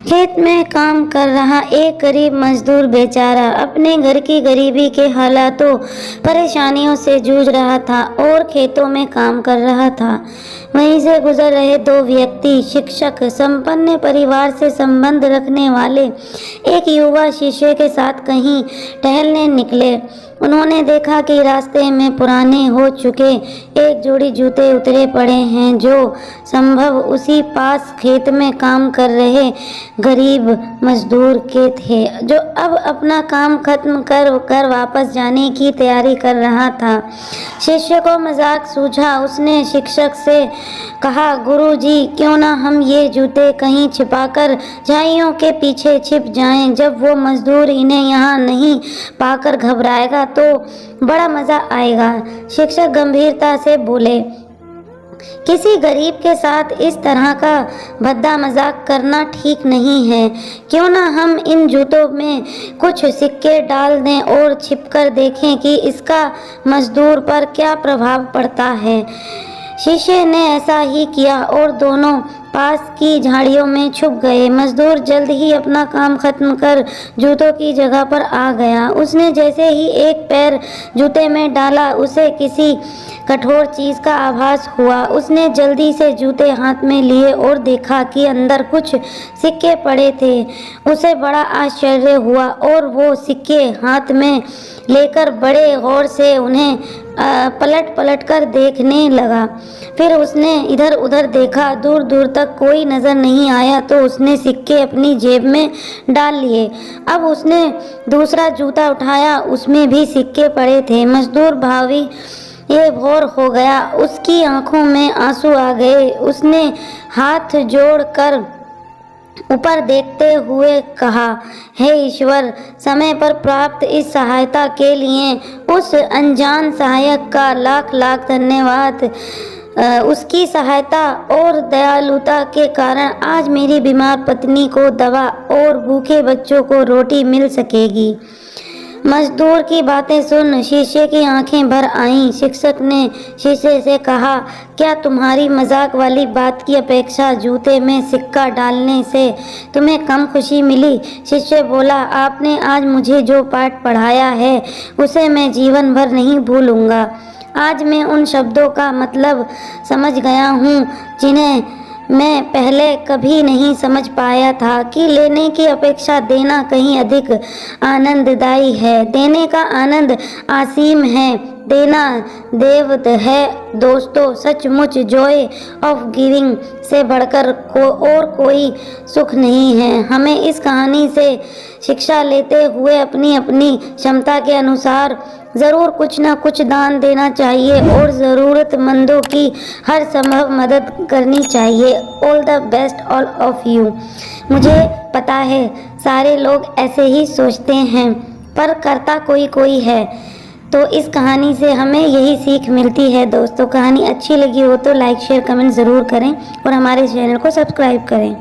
खेत में काम कर रहा एक गरीब मजदूर बेचारा अपने घर की गरीबी के हालातों परेशानियों से जूझ रहा था और खेतों में काम कर रहा था। वहीं से गुजर रहे दो व्यक्ति, शिक्षक संपन्न परिवार से संबंध रखने वाले एक युवा शिष्य के साथ कहीं टहलने निकले। उन्होंने देखा कि रास्ते में पुराने हो चुके एक जोड़ी जूते उतरे पड़े हैं जो संभव उसी पास खेत में काम कर रहे गरीब मजदूर के थे, जो अब अपना काम खत्म कर वापस जाने की तैयारी कर रहा था। शिष्य को मजाक सूझा। उसने शिक्षक से कहा, गुरुजी, क्यों ना हम ये जूते कहीं छिपाकर झाइयों के पीछे छिप जाएं। जब वो मजदूर इन्हें यहाँ नहीं पाकर घबराएगा तो बड़ा मजा आएगा। शिक्षक गंभीरता से बोले, किसी गरीब के साथ इस तरह का भद्दा मजाक करना ठीक नहीं है। क्यों ना हम इन जूतों में कुछ सिक्के डाल दें और छिपकर देखें कि इसका मजदूर पर क्या प्रभाव पड़ता है। शिष्य ने ऐसा ही किया और दोनों पास की झाड़ियों में छुप गए। मजदूर जल्द ही अपना काम खत्म कर जूतों की जगह पर आ गया। उसने जैसे ही एक पैर जूते में डाला, उसे किसी कठोर चीज का आभास हुआ। उसने जल्दी से जूते हाथ में लिए और देखा कि अंदर कुछ सिक्के पड़े थे। उसे बड़ा आश्चर्य हुआ और वो सिक्के हाथ में लेकर बड़े गौर से उन्हें पलट पलट कर देखने लगा। फिर उसने इधर उधर देखा, दूर दूर तक कोई नजर नहीं आया तो उसने सिक्के अपनी जेब में डाल लिए। अब उसने दूसरा जूता उठाया, उसमें भी सिक्के पड़े थे। मजदूर भावी ये भौर हो गया, उसकी आंखों में आंसू आ गए। उसने हाथ जोड़कर ऊपर देखते हुए कहा, हे ईश्वर, समय पर प्राप्त इस सहायता के लिए उस अनजान सहायक का लाख लाख धन्यवाद। उसकी सहायता और दयालुता के कारण आज मेरी बीमार पत्नी को दवा और भूखे बच्चों को रोटी मिल सकेगी। मजदूर की बातें सुन शिष्य की आंखें भर आईं। शिक्षक ने शिष्य से कहा, क्या तुम्हारी मजाक वाली बात की अपेक्षा जूते में सिक्का डालने से तुम्हें कम खुशी मिली? शिष्य बोला, आपने आज मुझे जो पाठ पढ़ाया है उसे मैं जीवन भर नहीं भूलूंगा। आज मैं उन शब्दों का मतलब समझ गया हूँ जिन्हें मैं पहले कभी नहीं समझ पाया था कि लेने की अपेक्षा देना कहीं अधिक आनंददायी है। देने का आनंद असीम है, देना देवत है। दोस्तों, सचमुच जॉय ऑफ गिविंग से बढ़कर और कोई सुख नहीं है। हमें इस कहानी से शिक्षा लेते हुए अपनी अपनी क्षमता के अनुसार ज़रूर कुछ न कुछ दान देना चाहिए और ज़रूरतमंदों की हर संभव मदद करनी चाहिए। All the best all of you. मुझे पता है सारे लोग ऐसे ही सोचते हैं, पर करता कोई कोई है। तो इस कहानी से हमें यही सीख मिलती है। दोस्तों, कहानी अच्छी लगी हो तो लाइक शेयर कमेंट ज़रूर करें और हमारे चैनल को सब्सक्राइब करें।